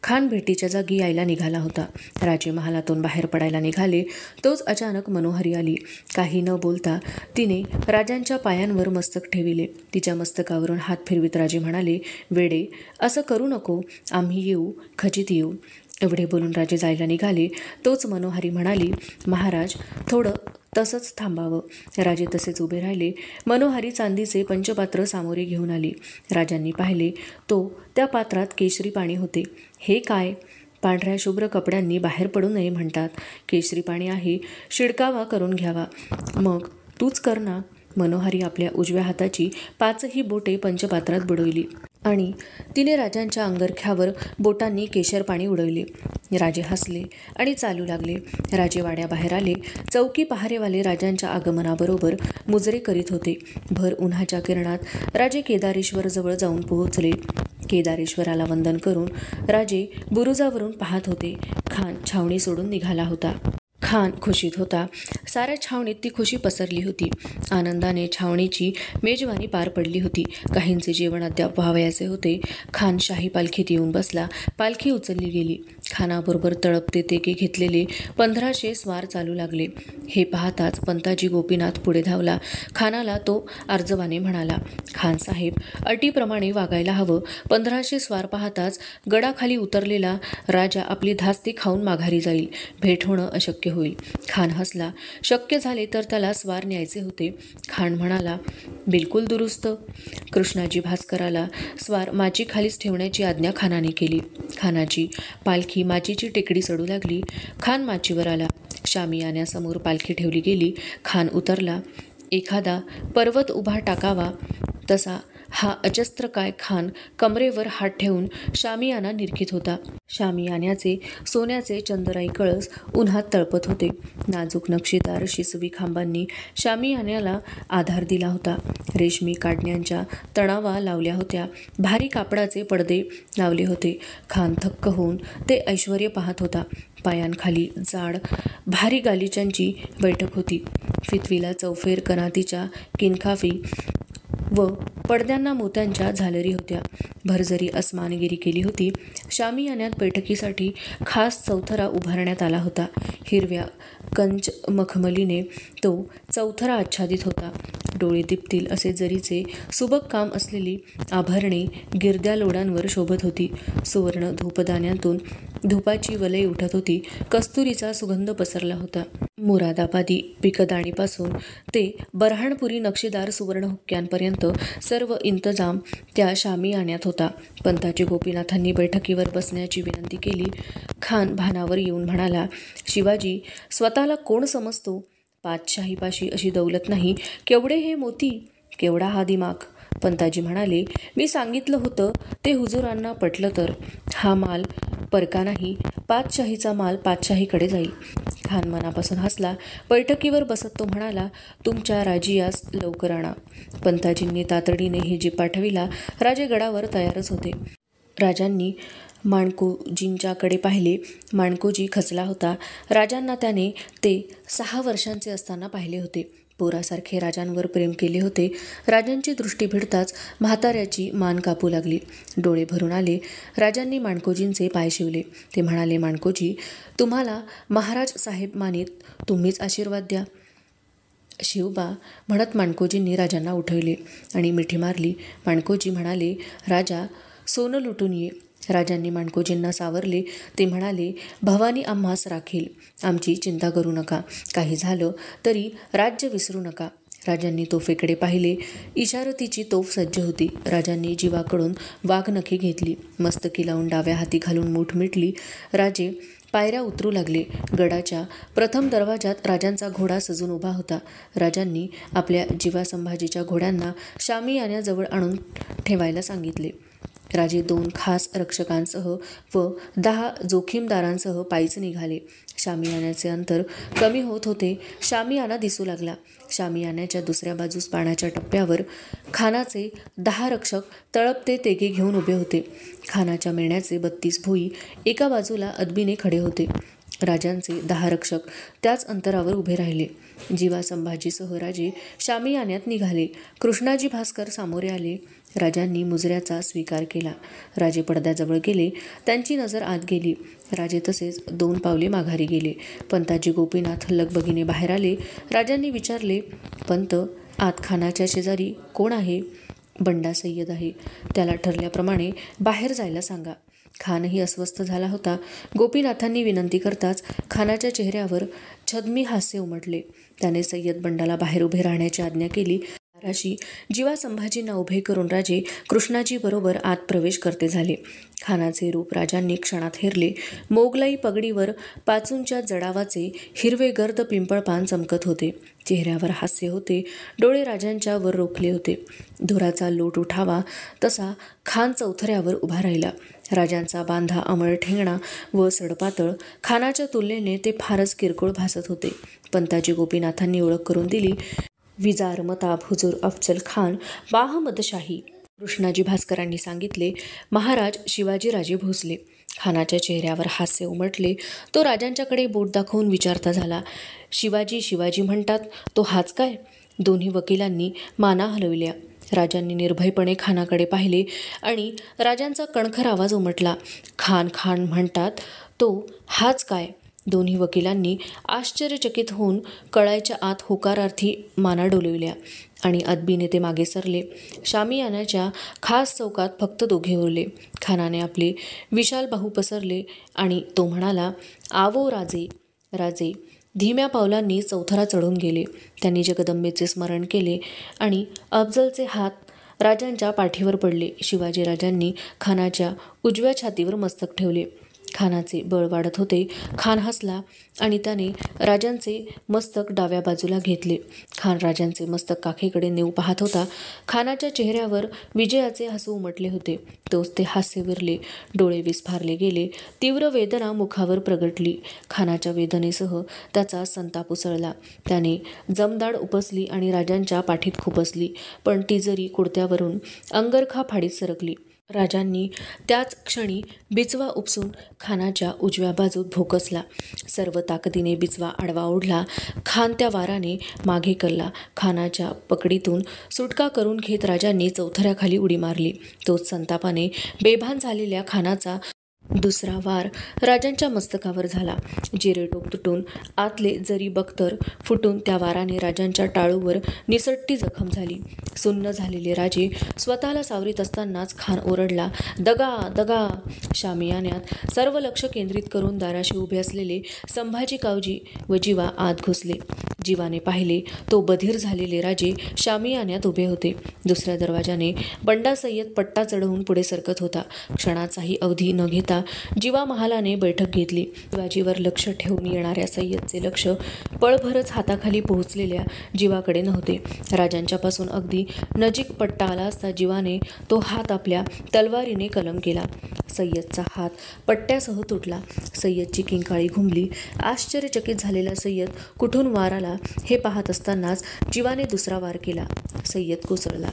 खान भेटीच्या जागी यायला निघाला होता. राजे महालातून बाहेर पडायला निघाले तोच अचानक मनोहरी आली. काही न बोलता तिने राजांच्या पायांवर मस्तक ठेविले. तिच्या मस्तकावरून हात फिरवीत राजे म्हणाले, वेडे, असं करू नको. आम्ही येऊ, खचित येऊ. एवढे बोलून राजे जायला निघाले तोच मनोहरी म्हणाली, महाराज, थोडं तसंच थांबावं. राजे तसेच उभे राहिले. मनोहरी चांदीचे पंचपात्र सामोरे घेऊन आली. राजांनी पाहिले तो त्या पात्रात केशरी पाणी होते. हे काय? पांढऱ्या शुभ्र कपड्यांनी बाहेर पडू नये म्हणतात. केशरी पाणी आहे, शिडकावा करून घ्यावा. मग तूच कर ना. मनोहरी आपल्या उजव्या हाताची 5ही बोटे पंचपात्रात बुडवली आणि तिने राजांच्या अंगरख्यावर बोटांनी केशर पाणी उडवले. राजे हसले आणि चालू लागले. राजे वाड्याबाहेर आले. चौकी पहारेवाले राजांच्या आगमनाबरोबर मुजरे करीत होते. भर उन्हाच्या किरणात राजे केदारेश्वर जवळ जाऊन पोहोचले. केदारेश्वराला वंदन करून राजे बुरुजावरून पाहत होते. खान छावणी सोडून निघाला होता. खान खुशीत होता. साऱ्या छावणीत ती खुशी पसरली होती. आनंदाने छावणीची मेजवानी पार पडली होती. काहींचे जेवण अद्याप व्हावयाचे होते. खान शाही पालखीत येऊन बसला. पालखी उचलली गेली. खानाबरोबर तळपते तेके घेतलेले 1500 स्वार चालू लागले. हे पाहताच पंताजी गोपीनाथ पुढे धावला. खानाला तो आर्जवाने म्हणाला, खान साहेब, अटीप्रमाणे वागायला हवं. 1500 स्वार पाहताच गडाखाली उतरलेला राजा आपली धास्ती खाऊन माघारी जाईल. भेट होणं अशक्य होईल. खान हसला. शक्य झाले तर त्याला स्वार न्यायचे होते. खान म्हणाला, बिलकुल दुरुस्त. कृष्णाजी भास्कराला स्वार माची खालीच ठेवण्याची आज्ञा खानाने केली. खानाची पालखी माचीची टेकडी चढू लागली. खान माचीवर आला. शामियान्यासमोर पालखी ठेवली गेली. खान उतरला. एखादा पर्वत उभा टाकावा तसा हा अजस्त्रकाय खान कमरेवर हात ठेवून शामियाना निरखित होता. शामियान्याचे सोन्याचे चंदराई कळस उन्हात तळपत होते. नाजूक नक्षीदार शिसवी खांबांनी शामियान्याला आधार दिला होता. रेशमी काढण्यांच्या तणावा लावल्या होत्या. भारी कापडाचे पडदे लावले होते. खान थक्क होऊन ते ऐश्वर्य पाहत होता. पायांखाली जाड भारी गालिचांची बैठक होती. फितवीला चौफेर कनातीच्या किनखाफी व पडद्यांना मोत्यांच्या झालरी होत्या. भरजरी अस्मानगिरी केली होती. शामियान्यात बैठकीसाठी खास चौथरा उभारण्यात आला होता. हिरव्या कंच मखमलीने तो चौथरा आच्छादित होता. डोळे दिपतील असे जरीचे सुबक काम असलेली आभरणे गिरद्या लोडांवर शोभत होती. सुवर्ण धूपदाण्यांतून धुपाची वलय उठत होती. कस्तुरीचा सुगंध पसरला होता. मुरादाबादी पिकदाणीपासून ते बऱ्हाणपुरी नक्षीदार सुवर्ण हुक्क्यांपर्यंत सर्व इंतजाम त्या शामियान्यात होता. पंताजी गोपीनाथांनी बैठकीवर बसण्याची विनंती केली. खान भानावर येऊन म्हणाला, शिवाजी, स्वतःला कोण समजतो? पातशाहीपाशी अशी दौलत नाही. केवढे हे मोती, केवढा हा दिमाग. पंताजी म्हणाले, मी सांगितलं होतं ते हुजुरांना पटलं तर. हा माल परका नाही. पातशाहीचा माल पातशाहीकडे जाईल. खान मनापासून हसला. बैठकीवर बसत तो म्हणाला, तुमच्या राजियास लवकर आणा. पंताजींनी तातडीने हे जीप पाठविला. राजे गडावर तयारच होते. राजांनी माणकोजींच्याकडे पाहिले. माणकोजी खचला होता. राजांना त्याने ते 6 वर्षांचे असताना पाहिले होते. पोरासारखे राजांवर प्रेम केले होते. राजांची दृष्टी भिडताच म्हाताऱ्याची मान कापू लागली. डोळे भरून आले. राजांनी माणकोजींचे पाय शिवले. ते म्हणाले, माणकोजी, तुम्हाला महाराज साहेब मानीत, तुम्हीच आशीर्वाद द्या. शिवबा म्हणत माणकोजींनी राजांना उठवले आणि मिठी मारली. माणकोजी म्हणाले, राजा, सोनं लुटून ये. राजांनी माणकोजींना सावरले. ते म्हणाले, भवानी आम्हास राखील, आमची चिंता करू नका. काही झालं तरी राज्य विसरू नका. राजांनी तोफेकडे पाहिले. इशारतीची तोफ सज्ज होती. राजांनी जीवाकडून वाघनखी घेतली. मस्तकी लावून डाव्या हाती घालून मूठ मिटली. राजे पायऱ्या उतरू लागले. गडाच्या प्रथम दरवाजात राजांचा घोडा सजून उभा होता. राजांनी आपल्या जीवा संभाजीच्या घोड्यांना शामियान्याजवळ आणून ठेवायला सांगितले. राजे 2 खास रक्षकांसह व 10 जोखीमदारांसह पायीच निघाले. शामियान्याचे अंतर कमी होत होते. शामियाना दिसू लागला. शामियान्याच्या दुसऱ्या बाजूस पाण्याच्या टप्प्यावर खानाचे 10 रक्षक तळपते तेगे घेऊन उभे होते. खानाच्या मेण्याचे 32 भोई एका बाजूला अदबीने खडे होते. राजांचे 10 रक्षक त्याच अंतरावर उभे राहिले. जीवा संभाजीसह राजे शामियान्यात निघाले. कृष्णाजी भास्कर सामोरे आले. राजांनी मुजऱ्याचा स्वीकार केला. राजे पडद्याजवळ गेले. त्यांची नजर आत गेली. राजे तसेच 2 पावले माघारी गेले. पंताजी गोपीनाथ लगबगीने बाहेर आले. राजांनी विचारले, पंत, आत खानाच्या शेजारी कोण आहे? बंडा सय्यद आहे. त्याला ठरल्याप्रमाणे बाहेर जायला सांगा. खानही अस्वस्थ झाला होता. गोपीनाथांनी विनंती करताच खानाच्या चेहऱ्यावर छद्मी हास्य उमटले. त्याने सय्यद बंडाला बाहेर उभे राहण्याची आज्ञा केली. दाराशी जीवा संभाजींना उभे करून राजे कृष्णाजी बरोबर आत प्रवेश करते झाले. खानाचे रूप राजांनी क्षणात हेरले. मोगलाई पगडीवर पाचूंच्या जडावाचे हिरवे गर्द पिंपळपान चमकत होते. चेहऱ्यावर हास्य होते. डोळे राजांच्या वर रोखले होते. धुराचा लोट उठावा तसा खान चौथऱ्यावर उभा राहिला. राजांचा बांधा अमळ ठेंगणा व सडपातळ. खानाच्या तुलनेने ते फारच किरकोळ भासत होते. पंताजी गोपीनाथांनी ओळख करून दिली. विजार मताब हुजूर अफजल खान बाहमदशाही. कृष्णाजी भास्करांनी सांगितले. महाराज शिवाजीराजे भोसले. खानाच्या चेहऱ्यावर हास्य उमटले. तो राजांच्याकडे बोट दाखवून विचारता झाला, शिवाजी शिवाजी म्हणतात तो हाच काय? दोन्ही वकिलांनी माना हलविल्या. राजांनी निर्भयपणे खानाकडे पाहिले आणि राजांचा कणखर आवाज उमटला, खान खान म्हणतात तो हाच काय? दोन्ही वकिलांनी आश्चर्यचकित होऊन कळायच्या आत होकारार्थी माना डोलविल्या आणि अदबीने ते मागे सरले. शामियानाच्या खास चौकात फक्त दोघे उरले. खानाने आपले विशाल बाहू पसरले आणि तो म्हणाला, आवो राजे. राजे धीम्या पावलांनी चौथरा चढून गेले. त्यांनी जगदंबेचे स्मरण केले आणि अफजलचे हात राजांच्या पाठीवर पडले. शिवाजीराजांनी खानाच्या उजव्या छातीवर मस्तक ठेवले. खानाचे बळ वाढत होते. खान हसला आणि त्याने राजांचे मस्तक डाव्या बाजूला घेतले. खान राजांचे मस्तक काखेकडे नेऊ पाहत होता. खानाच्या चेहऱ्यावर विजयाचे हसू उमटले होते. तोच ते हास्य विरले. डोळे विस्फारले गेले. तीव्र वेदना मुखावर प्रगटली. खानाच्या वेदनेसह त्याचा संताप उसळला. त्याने जमदाड उपसली आणि राजांच्या पाठीत खुपसली, पण ती जरी कुडत्यावरून अंगरखा फाडीत सरकली. राजांनी त्याच क्षणी बिचवा उपसून खानाच्या उजव्या बाजूत भोकसला. सर्व ताकदीने बिचवा आडवा ओढला. खान त्या वाराने मागे कलला. खानाच्या पकडीतून सुटका करून घेत राजांनी चौथऱ्याखाली उडी मारली. तोच संतापाने बेभान झालेल्या खानाचा दुसरा वार राजांच्या मस्तकावर झाला. जिरेटोप तुटून आतले जरी बख्तर फुटून त्या वाराने राजांच्या टाळूवर निसटती जखम झाली. सुन्न झालेले राजे स्वतःला सावरीत असतानाच खान ओरडला, दगा दगा. शामियान्यात सर्व लक्ष केंद्रित करून दाराशी उभे असलेले संभाजी कावजी व जीवा आत घुसले. जीवाने पाहिले तो बधीर झालेले राजे शामियान्यात उभे होते. दुसऱ्या दरवाजाने बंडा सय्यद पट्टा चढवून पुढे सरकत होता. क्षणाचाही अवधी न घेता जीवा महालाने बैठक घेतली. शिवाजीवर लक्ष ठेवून येणाऱ्या सय्यदचे लक्ष पळभरच हाताखाली पोहोचलेल्या जीवाकडे नव्हते. राजांच्यापासून अगदी नजीक पट्टा आला असता जीवाने तो हात आपल्या तलवारीने कलम केला. सय्यदचा हात पट्ट्यासह तुटला. सय्यदची किंकाळी घुमली. आश्चर्यचकित झालेला सय्यद कुठून वार आला हे पाहत असतानाच जीवाने दुसरा वार केला. सय्यद कोसळला.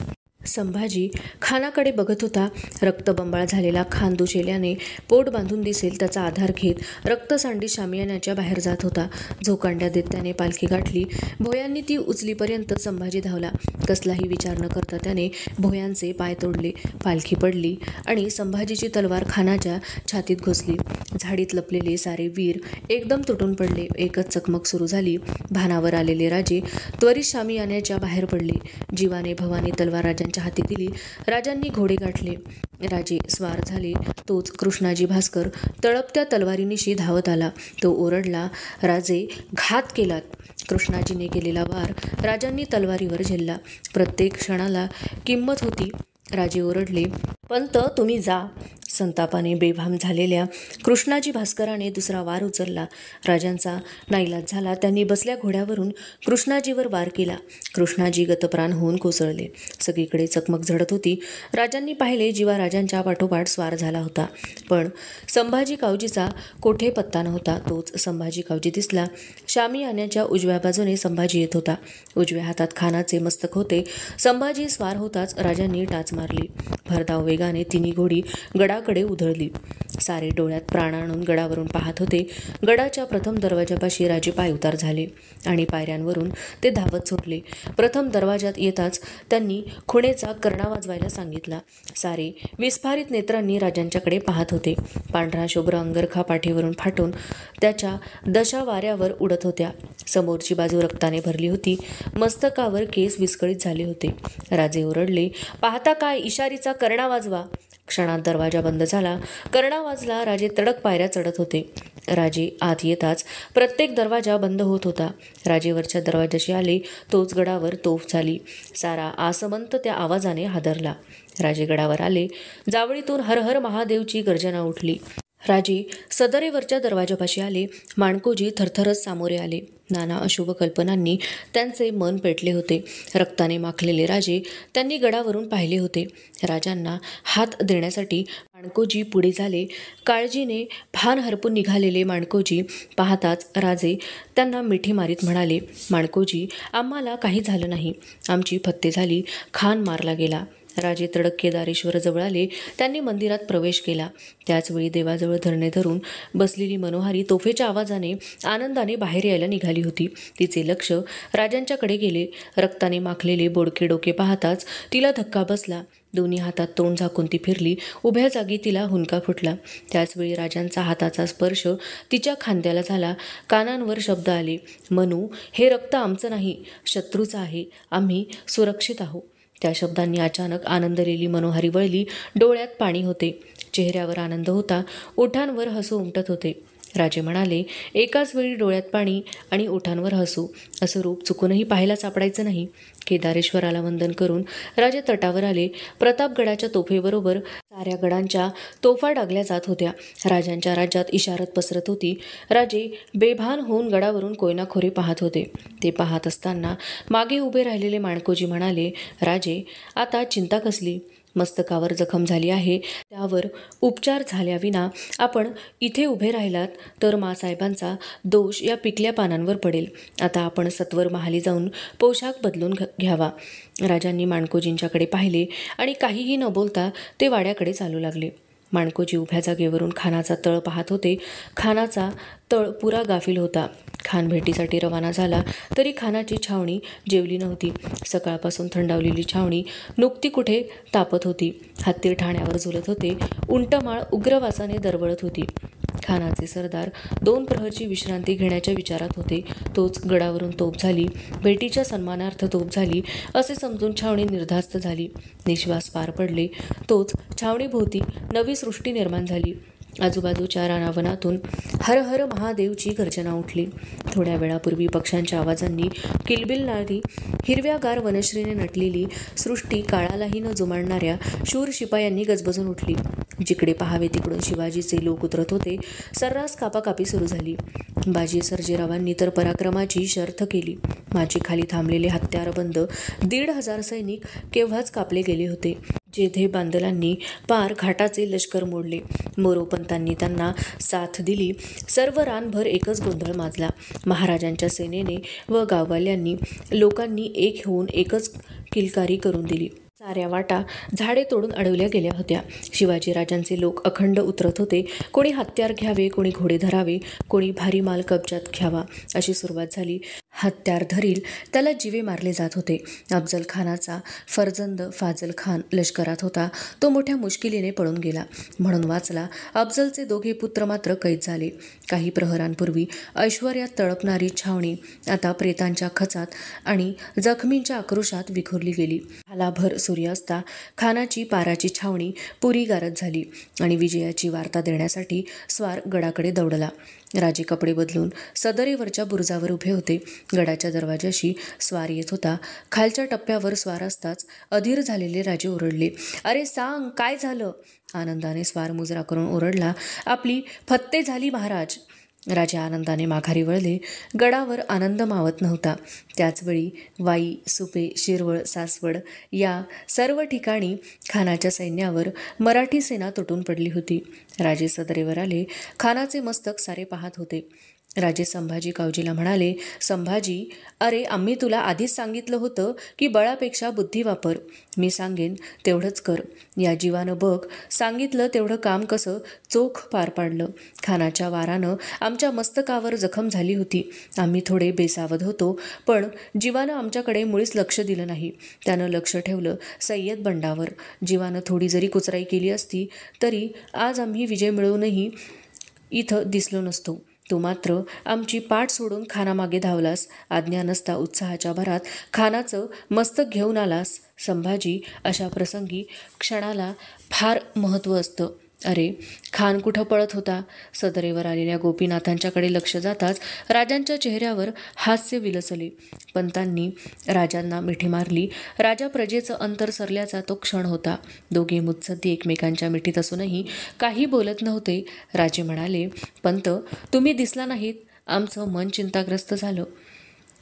संभाजी खानाकडे बघत होता. रक्तबंबाळ झालेला खान दुशेल्याने पोट बांधून दिसेल त्याचा आधार घेत रक्तसांडी शामियानाच्या बाहेर जात होता. झोकांड्या देत त्याने पालखी गाठली. भोयांनी ती उचलीपर्यंत संभाजी धावला. कसलाही विचार न करता त्याने भोयांचे पाय तोडले. पालखी पडली आणि संभाजीची तलवार खानाच्या छातीत घुसली. झाडीत लपलेले सारे वीर एकदम तुटून पडले. एकच चकमक सुरू झाली. भानावर आलेले राजे त्वरित शामियानाच्या बाहेर पडले. जीवाने भवानी तलवार राजांच्या हाती दिली. राजांनी घोडे गाठले. राजे स्वार झाले. तोच कृष्णाजी भास्कर तळपत्या तलवारीनिशी धावत आला. तो ओरडला, राजे घात केलात. कृष्णाजीने केलेला वार राजांनी तलवारीवर झेलला. प्रत्येक क्षणाला किंमत होती. राजे ओरडले, पंत तुम्ही जा. संतापाने बेभान झालेल्या कृष्णाजी भास्कराने दुसरा वार उचलला. राजांचा नाईलाज झाला. त्यांनी बसल्या घोड्यावरून कृष्णाजीवर वार केला. कृष्णाजी गतप्राण होऊन कोसळले. सगळीकडे चकमक झडत होती. राजांनी पाहिले जीवा राजांच्या पाठोपाठ स्वार झाला होता. पण संभाजी कावजीचा कोठे पत्ता नव्हता. तोच संभाजी कावजी दिसला. शामियानाच्या उजव्या बाजूने संभाजी येत होता. उजव्या हातात खानाचे मस्तक होते. संभाजी स्वार होताच राजांनी टाच मारली. भरधाव वेगाने तिन्ही घोडी गडाकडे उधळली. सारे डोळ्यात प्राण आणून गडावरून पाहत होते. गडाच्या प्रथम दरवाजापाशी राजे पायउतार झाले आणि पायऱ्यांवरून ते धावत सुटले. प्रथम दरवाजात येताच त्यांनी खुणेचा कर्णा वाजवायला सांगितला. सारे विस्फारित नेत्रांनी राजांच्याकडे पाहत होते. पांढरा शुभ्र अंगरखा पाठीवरून फाटून त्याच्या दशा वाऱ्यावर उडत होत्या. समोरची बाजू रक्ताने भरली होती. मस्तकावर केस विस्कळीत झाले होते. राजे ओरडले, पाहता काय, इशारीचा कर्णा वाजवा. क्षणात दरवाजा बंद झाला. कर्णा वाजला. राजे तडक पायऱ्या चढत होते. राजे आत येताच प्रत्येक दरवाजा बंद होत होता. राजेवरच्या दरवाजाशी आले तोच गडावर तोफ झाली. सारा आसमंत त्या आवाजाने हादरला. राजे गडावर आले. जावळीतून हर हर महादेवची गर्जना उठली. राजे सदरेवरच्या दरवाजापाशी आले. माणकोजी थरथरच सामोरे आले. नाना अशुभ कल्पनांनी त्यांचे मन पेटले होते. रक्ताने माखलेले राजे त्यांनी गडावरून पाहिले होते. राजांना हात देण्यासाठी माणकोजी पुढे झाले. काळजीने भान हरपून निघालेले माणकोजी पाहताच राजे त्यांना मिठी मारीत म्हणाले, माणकोजी, आम्हाला काही झालं नाही. आमची फत्ते झाली. खान मारला गेला. राजे तडक केदारेश्वरजवळ आले. त्यांनी मंदिरात प्रवेश केला. त्याचवेळी देवाजवळ धरणे धरून बसलेली मनोहारी तोफेच्या आवाजाने आनंदाने बाहेर यायला निघाली होती. तिचे लक्ष राजांच्याकडे गेले. रक्ताने माखलेले बोडके डोके पाहताच तिला धक्का बसला. दोन्ही हातात तोंड झाकून ती फिरली. उभ्या जागी तिला हुंदका फुटला. त्याचवेळी राजांचा हाताचा स्पर्श तिच्या खांद्याला झाला. कानांवर शब्द आले, मनू, हे रक्त आमचं नाही, शत्रूचं आहे. आम्ही सुरक्षित आहोत. त्या शब्दांनी अचानक आनंदलेली मनोहारी वळली. डोळ्यात पाणी होते. चेहऱ्यावर आनंद होता. ओठांवर हसू उमटत होते. राजे म्हणाले, एकाच वेळी डोळ्यात पाणी आणि ओठांवर हसू, असं रूप चुकूनही पाहायला सापडायचं नाही. केदारेश्वराला वंदन करून राजे तटावर आले. प्रतापगडाच्या तोफेबरोबर साऱ्या गडांच्या तोफा डागल्या जात होत्या. राजांच्या राज्यात इशारत पसरत होती. राजे बेभान होऊन गडावरून कोयनाखोरे पाहत होते. ते पाहत असताना मागे उभे राहिलेले माणकोजी म्हणाले, राजे, आता चिंता कसली? मस्तकावर जखम झाली आहे. त्यावर उपचार झाल्याविना आपण इथे उभे राहिलात तर मासाहेबांचा दोष या पिकल्या पानांवर पडेल. आता आपण सत्वर महाली जाऊन पोशाख बदलून घ्यावा. राजांनी माणकोजींच्याकडे पाहिले आणि काहीही न बोलता ते वाड्याकडे चालू लागले. माणकोजी उभ्या जागेवरून खानाचा तळ पाहत होते. खानाचा तळ पुरा गाफील होता. खान भेटीसाठी रवाना झाला तरी खानाची छावणी जेवली नव्हती. सकाळपासून थंडावलेली छावणी नुकती कुठे तापत होती. हत्ती ठाण्यावर झुलत होते. उंटमाळ उग्रवासाने दरवळत होती. खानाचे सरदार 2 प्रहरची विश्रांती घेण्याच्या विचारात होते. तोच गडावरून तोफ झाली. भेटीच्या सन्मानार्थ तोफ झाली असे समजून छावणी निर्धास्त झाली. निश्वास पार पडले. तोच छावणीभोवती नवी सृष्टी निर्माण झाली. आजूबाजूच्या रानावनातून हर हर महादेवची गर्जना उठली. थोड्या वेळापूर्वी पक्ष्यांच्या आवाजांनी किलबिलणारी हिरव्यागार वनश्रीने नटलेली सृष्टी काळालाही न जुमानणाऱ्या शूर शिपायांनी गजबजून उठली. जिकडे पाहावे तिकडून शिवाजीचे लोक उतरत होते. सर्रास कापाकापी सुरू झाली. बाजी सर्जेरावांनी तर पराक्रमाची शर्थ केली. माझी खाली थांबलेले हत्यारबंद 1,500 सैनिक केव्हाच कापले गेले होते. जेधे बांदलांनी पार घाटाचे लष्कर मोडले. मोरोपंतांनी त्यांना साथ दिली. सर्व रानभर एकच गोंधळ माजला. महाराजांच्या सेनेने व गाववाल्यांनी लोकांनी एक होऊन एकच किलकारी करून दिली. साऱ्या वाटा झाडे तोडून अडवल्या गेल्या होत्या. शिवाजी राजांचे लोक अखंड उतरत होते. कोणी हत्यार घ्यावे, कोणी घोडे धरावे, कोणी भारी माल कब्जात घ्यावा अशी सुरुवात झाली. हत्यार धरील त्याला जीवे मारले जात होते. अफजल खानाचा फर्जंद फाजल खान लष्करात होता. तो मोठ्या मुश्किलीने पळून गेला म्हणून वाचला. अफजलचे दोघे पुत्र मात्र कैद झाले. काही प्रहरांपूर्वी ऐश्वर्यात तळपणारी छावणी आता प्रेतांच्या खचात आणि जखमींच्या आक्रोशात विखुरली गेली. भालाभर सूर्य असता खानाची पाराची छावणी पुरी गारत झाली आणि विजयाची वार्ता देण्यासाठी स्वार गडाकडे दौडला. राजे कपडे बदलून सदरेवरच्या बुरुजावर उभे होते. गडाच्या दरवाजाशी स्वार येत होता. खालच्या टप्प्यावर स्वार असताच अधीर झालेले राजे ओरडले, "अरे सांग, काय झालं?" आनंदाने स्वार मुजरा करून ओरडला, "आपली फत्ते झाली महाराज." राजे आनंदाने माघारी वळले. गडावर आनंद मावत नव्हता. त्याचवेळी वाई, सुपे, शिरवळ, सासवड या सर्व ठिकाणी खानाच्या सैन्यावर मराठी सेना तुटून पडली होती. राजे सदरेवर आले. खानाचे मस्तक सारे पाहत होते. राजे संभाजी कावजीला म्हणाले, "संभाजी, अरे आम्ही तुला आधीच सांगितलं होतं की बळापेक्षा बुद्धी वापर. मी सांगेन तेवढंच कर. या जीवानं बघ, सांगितलं तेवढं काम कसं चोख पार पाडलं. खानाच्या वारानं आमच्या मस्तकावर जखम झाली होती. आम्ही थोडे बेसावध होतो, पण जीवानं आमच्याकडे मुळीच लक्ष दिलं नाही. त्यानं लक्ष ठेवलं सय्यद बंडावर. जीवानं थोडी जरी कुचराई केली असती तरी आज आम्ही विजय मिळवूनही इथं दिसलो नसतो. तू मात्र आमची पाठ सोडून खानामागे धावलास. आज्ञा नसता उत्साहाच्या भरात खानाचं मस्तक घेऊन आलास. संभाजी, अशा प्रसंगी क्षणाला फार महत्त्व असतं. अरे, खान कुठं पळत होता?" सदरेवर आलेल्या गोपीनाथांच्याकडे लक्ष जाताच राजांच्या चेहऱ्यावर हास्य विलसले. पंतांनी राजांना मिठी मारली. राजा प्रजेचं अंतर सरल्याचा तो क्षण होता. दोघे मुत्सद्दी एकमेकांच्या मिठीत असूनही काही बोलत नव्हते. राजे म्हणाले, "पंत, तुम्ही दिसला नाहीत. आमचं मन चिंताग्रस्त झालं."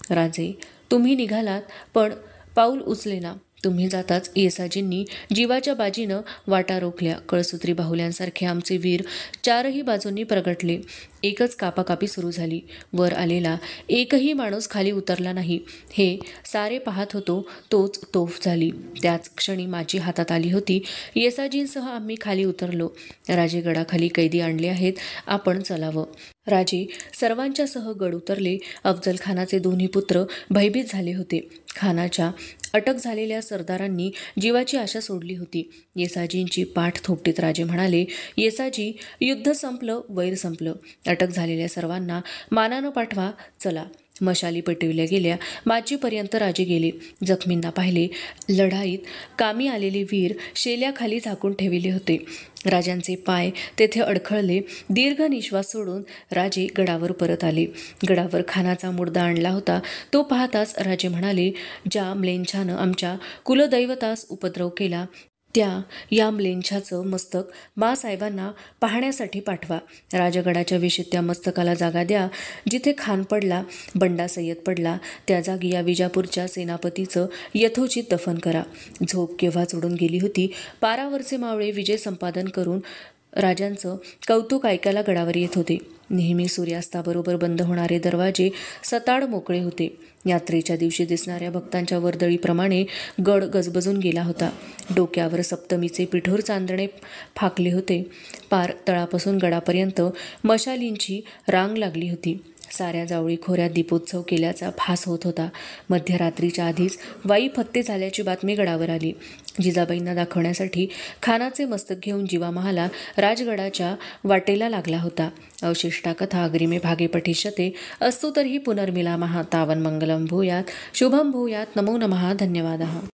"राजे, तुम्ही निघालात पण पाऊल उचलेना. तुम्ही जाताच येसाजींनी जीवाच्या बाजीनं वाटा रोखल्या. कळसूत्री बाहुल्यांसारखे आमचे वीर चारही बाजूंनी प्रगटले. एकच कापाकापी सुरू झाली. वर आलेला एकही माणूस खाली उतरला नाही. हे सारे पाहत होतो तोच तोफ झाली. त्याच क्षणी माझी हातात आली होती. येसाजींसह आम्ही खाली उतरलो. राजे, गडाखाली कैदी आणले आहेत. आपण चलावं." राजे सर्वांच्यासह गड उतरले. अफजल खानाचे दोन्ही पुत्र भयभीत झाले होते. खानाच्या अटक झालेल्या सरदारांनी जीवाची आशा सोडली होती. येसाजींची पाठ थोपटीत राजे म्हणाले, "येसाजी, युद्ध संपलं, वैर संपलं. अटक झालेल्या सर्वांना मानानं पाठवा. चला." मशाली पेटविल्या गेल्या. माचीपर्यंत राजे गेले. जखमींना पाहिले. लढाईत कामी आलेले वीर शेल्याखाली झाकून ठेविले होते. राजांचे पाय तेथे अडखळले. दीर्घ निश्वास सोडून राजे गडावर परत आले. गडावर खानाचा मुर्दा आणला होता. तो पाहताच राजे म्हणाले, "ज्या म्लेच्छानं आमच्या कुलदैवतास उपद्रव केला त्या या म्लेच्छाचं मस्तक माँसाहेबांना पाहण्यासाठी पाठवा. राजगडाच्या वेशीत त्या मस्तकाला जागा द्या. जिथे खान पडला, बंडा सय्यद पडला, त्या जागी या विजापूरच्या सेनापतीचं यथोचित दफन करा." झोप केव्हाच उडून गेली होती. पारावरचे मावळे विजय संपादन करून राजांचं कौतुक ऐकायला गडावर येत होते. नेहमी सूर्यास्ताबरोबर बंद होणारे दरवाजे सताड मोकळे होते. यात्रेच्या दिवशी दिसणाऱ्या भक्तांच्या वर्दळीप्रमाणे गड गजबजून गेला होता. डोक्यावर सप्तमीचे पिठोर चांदणे फाकले होते. पार तळापासून गडापर्यंत मशालींची रांग लागली होती. साऱ्या जावळी खोऱ्यात दीपोत्सव केल्याचा भास होत होता. मध्यरात्रीच्या आधीच वाई फत्ते झाल्याची बातमी गडावर आली. जिजाबाईंना दाखवण्यासाठी खानाचे मस्तक घेऊन जीवामहाला राजगडाच्या वाटेला लागला होता. अवशिष्टा कथा अग्रिमे भागे पठिष्यते. अस्तु तर्हि पुनर्मिलामः. तावन्मंगलं भूयात्, शुभं भूयात्. नमो नमः. धन्यवादः.